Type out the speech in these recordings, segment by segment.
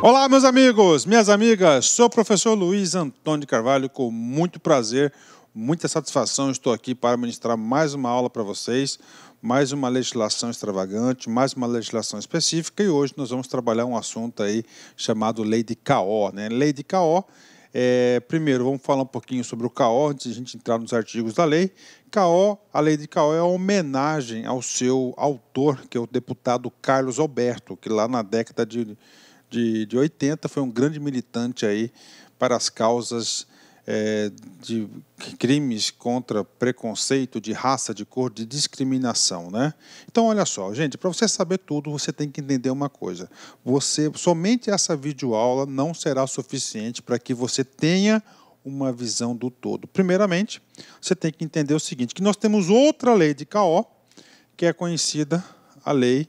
Olá, meus amigos, minhas amigas, sou o professor Luiz Antônio de Carvalho, com muito prazer, muita satisfação, estou aqui para ministrar mais uma aula para vocês, mais uma legislação extravagante, mais uma legislação específica, e hoje nós vamos trabalhar um assunto aí chamado Lei de K.O., né? Lei de K.O., primeiro vamos falar um pouquinho sobre o K.O. antes de a gente entrar nos artigos da lei. K.O., a Lei de K.O. é uma homenagem ao seu autor, que é o deputado Carlos Alberto, que lá na década de 80 foi um grande militante aí para as causas de crimes contra preconceito, de raça, de cor, de discriminação, né? Então, olha só, gente, para você saber tudo, você tem que entender uma coisa. Somente essa videoaula não será suficiente para que você tenha uma visão do todo. Primeiramente, você tem que entender o seguinte, que nós temos outra lei de K.O., que é conhecida a Lei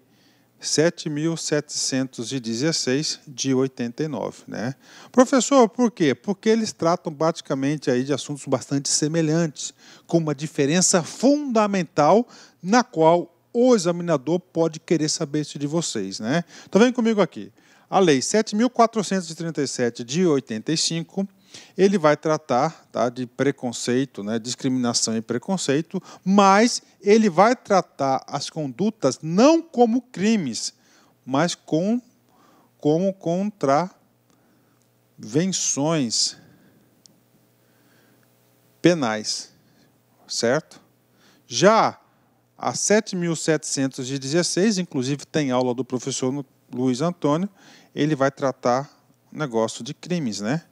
7.716 de 89, né? Professor, por quê? Porque eles tratam praticamente aí de assuntos bastante semelhantes, com uma diferença fundamental na qual o examinador pode querer saber isso de vocês, né? Então vem comigo aqui. A Lei 7.437 de 85, ele vai tratar, tá, de preconceito, né, discriminação e preconceito, mas ele vai tratar as condutas não como crimes, mas como contravenções penais, certo? Já a 7.716, inclusive tem aula do professor Luiz Antônio, ele vai tratar negócio de crimes, né?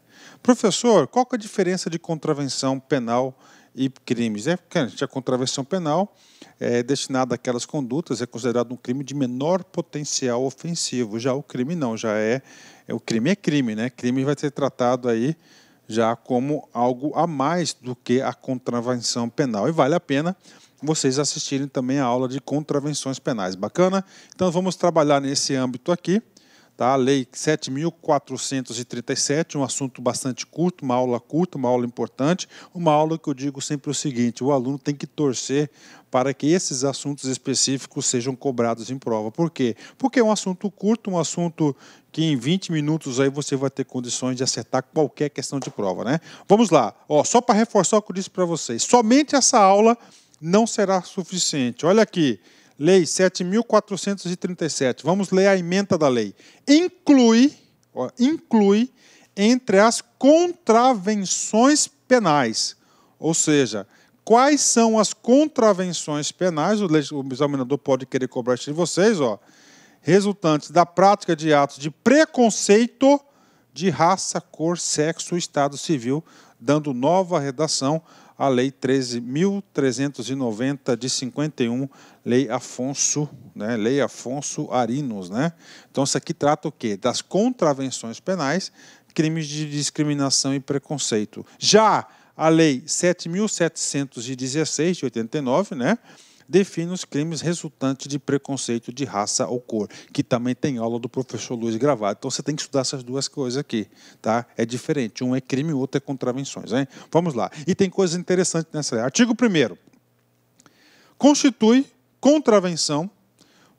Professor, qual que é a diferença de contravenção penal e crimes? Porque a contravenção penal é destinada àquelas condutas, é considerado um crime de menor potencial ofensivo. Já o crime não, o crime é crime, né? Crime vai ser tratado aí já como algo a mais do que a contravenção penal. E vale a pena vocês assistirem também a aula de contravenções penais. Bacana? Então vamos trabalhar nesse âmbito aqui. Tá? A Lei 7.437, um assunto bastante curto, uma aula curta, uma aula importante, uma aula que eu digo sempre o seguinte, o aluno tem que torcer para que esses assuntos específicos sejam cobrados em prova. Por quê? Porque é um assunto curto, um assunto que em 20 minutos aí você vai ter condições de acertar qualquer questão de prova, né? Vamos lá, ó, só para reforçar o que eu disse para vocês, somente essa aula não será suficiente. Olha aqui. Lei 7.437, vamos ler a ementa da lei. Inclui entre as contravenções penais, ou seja, quais são as contravenções penais, o examinador pode querer cobrar isso de vocês, ó, resultantes da prática de atos de preconceito de raça, cor, sexo, estado civil, dando nova redação à Lei 13.390 de 51, Lei Afonso, né? Lei Afonso Arinos, né? Então, isso aqui trata o quê? Das contravenções penais, crimes de discriminação e preconceito. Já a Lei 7.716 de 89, né? Define os crimes resultantes de preconceito de raça ou cor, que também tem aula do professor Luiz gravado. Então, você tem que estudar essas duas coisas aqui, tá? É diferente, um é crime, o outro é contravenções, hein? Vamos lá. E tem coisas interessantes nessa lei. Artigo 1º. Constitui contravenção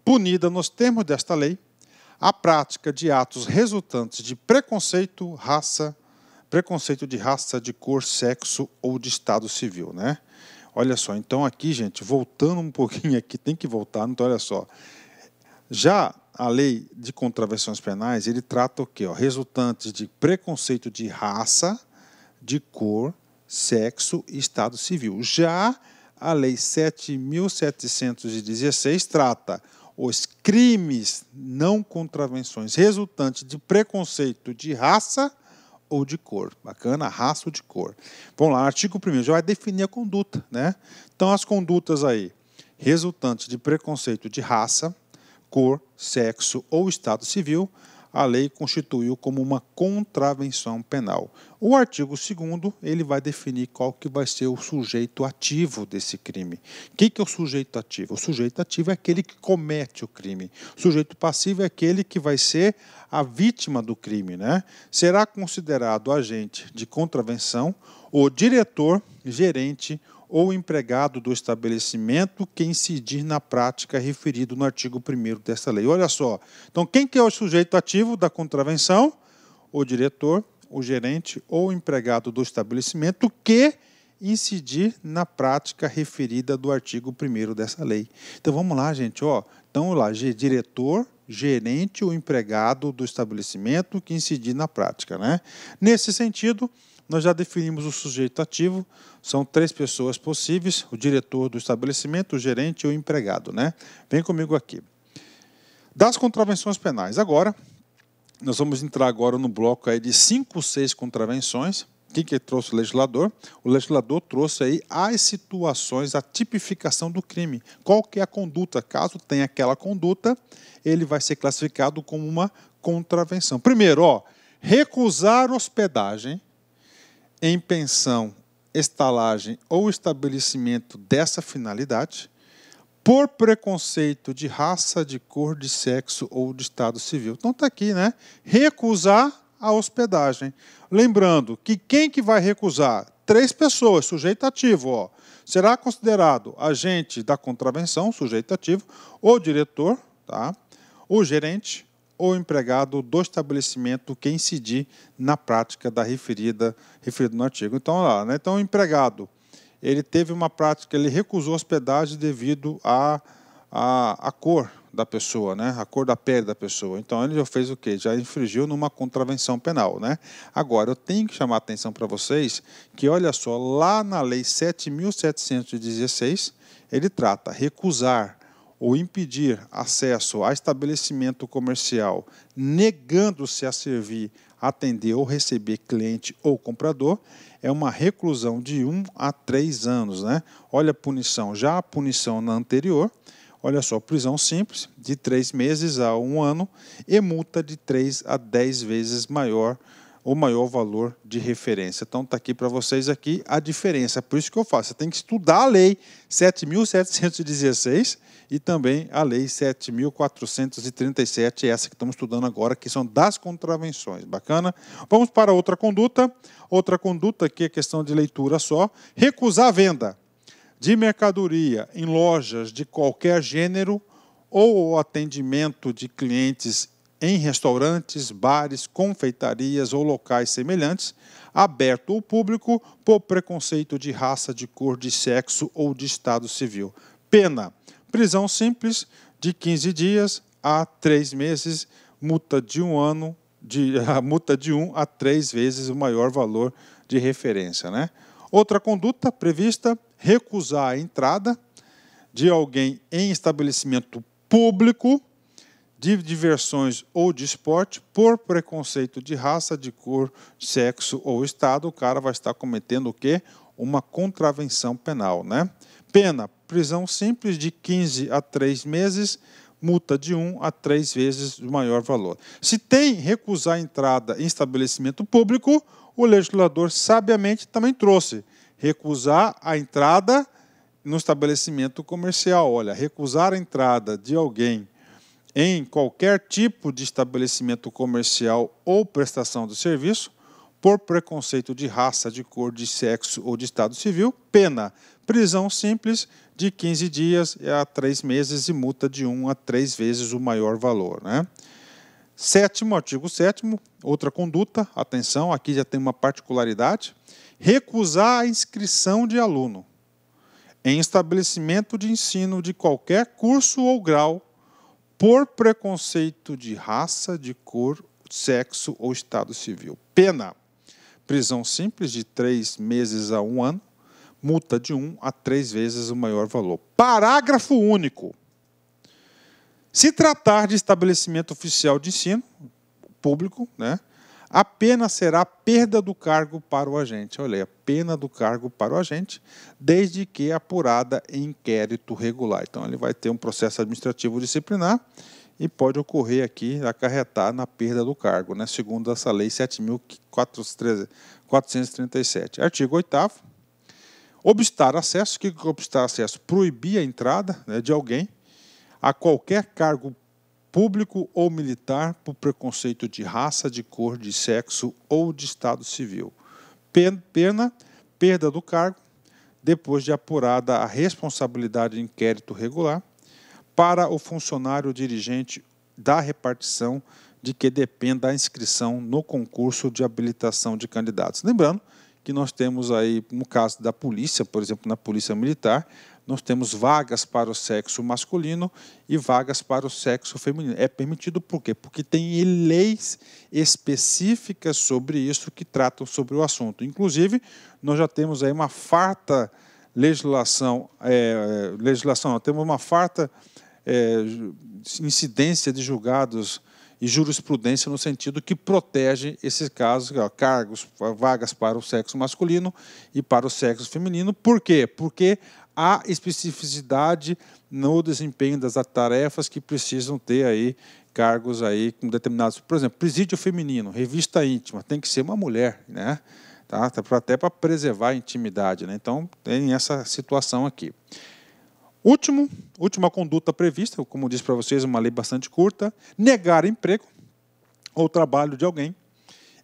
punida nos termos desta lei a prática de atos resultantes de preconceito de raça, de cor, sexo ou de estado civil, né? Olha só, então aqui, gente, voltando um pouquinho aqui, tem que voltar, então olha só. Já a lei de contravenções penais, ele trata o quê? Ó, resultantes de preconceito de raça, de cor, sexo e estado civil. Já a lei 7.716 trata os crimes, não contravenções, resultantes de preconceito de raça ou de cor. Bacana? Raça ou de cor. Vamos lá, artigo 1º, já vai definir a conduta, né? Então, as condutas aí, resultantes de preconceito de raça, cor, sexo ou estado civil, a lei constituiu como uma contravenção penal. O artigo 2º, ele vai definir qual que vai ser o sujeito ativo desse crime. O que é o sujeito ativo? O sujeito ativo é aquele que comete o crime. O sujeito passivo é aquele que vai ser a vítima do crime, né? Será considerado agente de contravenção o diretor, gerente ou empregado do estabelecimento que incidir na prática referido no artigo 1º desta lei. Olha só. Então, quem que é o sujeito ativo da contravenção? O diretor, o gerente ou o empregado do estabelecimento que incidir na prática referida do artigo 1º dessa lei. Então, vamos lá, gente. Ó. Então, lá, diretor, gerente ou empregado do estabelecimento que incidir na prática, né? Nesse sentido, nós já definimos o sujeito ativo, são 3 pessoas possíveis, o diretor do estabelecimento, o gerente ou o empregado, né? Vem comigo aqui. Das contravenções penais. Agora, nós vamos entrar agora no bloco aí de 5, 6 contravenções. Quem que trouxe o legislador? O legislador trouxe aí as situações, a tipificação do crime. Qual que é a conduta? Caso tenha aquela conduta, ele vai ser classificado como uma contravenção. Primeiro, ó, recusar hospedagem em pensão, estalagem ou estabelecimento dessa finalidade, por preconceito de raça, de cor, de sexo ou de estado civil. Então está aqui, né? Recusar a hospedagem. Lembrando que quem que vai recusar? 3 pessoas, sujeito ativo, ó. Será considerado agente da contravenção, sujeito ativo, o diretor, tá? O gerente ou empregado do estabelecimento que incidir na prática da referido no artigo. Então, lá, né? Então, o empregado, ele teve uma prática, ele recusou hospedagem devido à cor da pessoa, né? A cor da pele da pessoa. Então, ele já fez o quê? Já infringiu numa contravenção penal, né? Agora, eu tenho que chamar a atenção para vocês que, olha só, lá na Lei 7.716, ele trata recusar ou impedir acesso a estabelecimento comercial, negando-se a servir, atender ou receber cliente ou comprador, é uma reclusão de 1 a 3 anos, né? Olha a punição, já a punição na anterior, olha só, prisão simples, de 3 meses a 1 ano, e multa de 3 a 10 vezes maior, o maior valor de referência. Então, está aqui para vocês aqui a diferença. Por isso que eu faço, você tem que estudar a Lei 7.716 e também a Lei 7.437, essa que estamos estudando agora, que são das contravenções. Bacana? Vamos para outra conduta. Outra conduta aqui é questão de leitura só. Recusar a venda de mercadoria em lojas de qualquer gênero ou o atendimento de clientes em restaurantes, bares, confeitarias ou locais semelhantes, aberto ao público por preconceito de raça, de cor, de sexo ou de estado civil. Pena: prisão simples de 15 dias a 3 meses, multa de 1 ano, multa de 1 a 3 vezes o maior valor de referência, né? Outra conduta prevista: recusar a entrada de alguém em estabelecimento público de diversões ou de esporte por preconceito de raça, de cor, sexo ou estado. O cara vai estar cometendo o quê? Uma contravenção penal, né? Pena: prisão simples de 15 a 3 meses, multa de 1 a 3 vezes o maior valor. Se tem recusar a entrada em estabelecimento público, o legislador sabiamente também trouxe recusar a entrada no estabelecimento comercial. Olha, recusar a entrada de alguém em qualquer tipo de estabelecimento comercial ou prestação de serviço por preconceito de raça, de cor, de sexo ou de estado civil. Pena: prisão simples de 15 dias a 3 meses e multa de 1 a 3 vezes o maior valor, né? Artigo 7º, outra conduta, atenção, aqui já tem uma particularidade: recusar a inscrição de aluno em estabelecimento de ensino de qualquer curso ou grau por preconceito de raça, de cor, sexo ou estado civil. Pena: prisão simples de 3 meses a 1 ano, multa de 1 a 3 vezes o maior valor. Parágrafo único. Se tratar de estabelecimento oficial de ensino público, né, a pena será perda do cargo para o agente. Olha aí, a pena do cargo para o agente, desde que apurada em inquérito regular. Então, ele vai ter um processo administrativo disciplinar e pode ocorrer aqui, acarretar na perda do cargo, né, segundo essa Lei 7.437. Artigo 8º. Obstar acesso. O que é obstar acesso? Proibir a entrada, né, de alguém a qualquer cargo público ou militar por preconceito de raça, de cor, de sexo ou de estado civil. Pena: perda do cargo, depois de apurada a responsabilidade de inquérito regular, para o funcionário dirigente da repartição de que dependa a inscrição no concurso de habilitação de candidatos. Lembrando que nós temos aí, no caso da polícia, por exemplo, na polícia militar, nós temos vagas para o sexo masculino e vagas para o sexo feminino. É permitido por quê? Porque tem leis específicas sobre isso que tratam sobre o assunto. Inclusive, nós já temos aí uma farta temos uma farta incidência de julgados e jurisprudência no sentido que protege esses casos, cargos, vagas para o sexo masculino e para o sexo feminino. Por quê? Porque há especificidade no desempenho das tarefas que precisam ter aí cargos aí com determinados, por exemplo, presídio feminino, revista íntima, tem que ser uma mulher, né? Tá? Até para preservar a intimidade, né? Então tem essa situação aqui. Última conduta prevista, como disse para vocês, uma lei bastante curta: negar emprego ou trabalho de alguém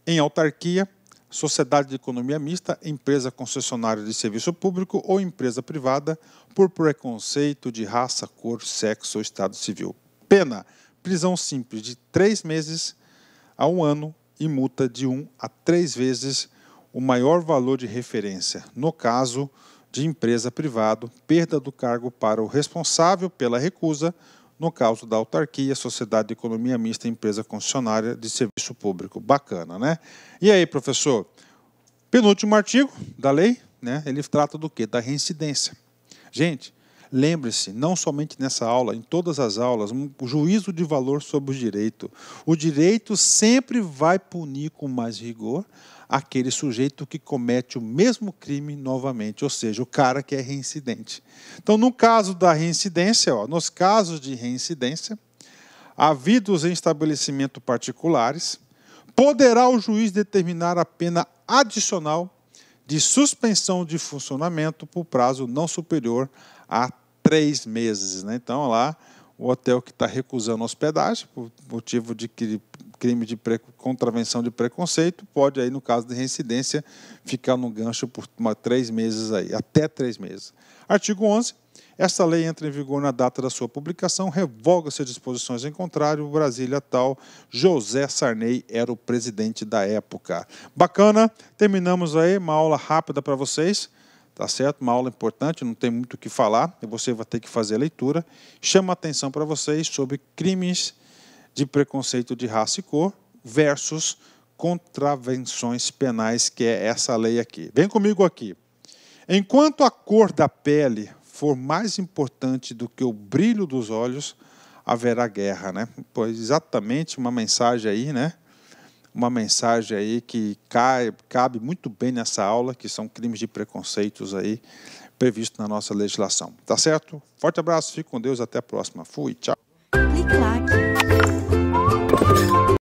em autarquia, sociedade de economia mista, empresa concessionária de serviço público ou empresa privada por preconceito de raça, cor, sexo ou estado civil. Pena: prisão simples de 3 meses a 1 ano e multa de 1 a 3 vezes o maior valor de referência. No caso de empresa privada, perda do cargo para o responsável pela recusa, no caso da autarquia, sociedade de economia mista, empresa concessionária de serviço público. Bacana, né? E aí, professor? Penúltimo artigo da lei, né? Ele trata do quê? Da reincidência. Gente, lembre-se, não somente nessa aula, em todas as aulas, um juízo de valor sobre o direito. O direito sempre vai punir com mais rigor aquele sujeito que comete o mesmo crime novamente, ou seja, o cara que é reincidente. Então, no caso da reincidência, nos casos de reincidência, havidos em estabelecimento particulares, poderá o juiz determinar a pena adicional de suspensão de funcionamento por prazo não superior a 3 meses. Né? Então, lá, o hotel que está recusando hospedagem, por motivo de crime de contravenção de preconceito, pode, aí, no caso de reincidência, ficar no gancho por 3 meses, aí, até 3 meses. Artigo 11. Esta lei entra em vigor na data da sua publicação, revoga-se as disposições em contrário, Brasília tal, José Sarney era o presidente da época. Bacana, terminamos aí uma aula rápida para vocês, tá certo? Uma aula importante, não tem muito o que falar, você vai ter que fazer a leitura. Chama a atenção para vocês sobre crimes de preconceito de raça e cor versus contravenções penais, que é essa lei aqui. Vem comigo aqui. Enquanto a cor da pele for mais importante do que o brilho dos olhos, haverá guerra, né? Pois exatamente uma mensagem aí, né? Uma mensagem aí que cabe muito bem nessa aula, que são crimes de preconceitos aí previstos na nossa legislação. Tá certo? Forte abraço, fique com Deus, até a próxima. Fui, tchau.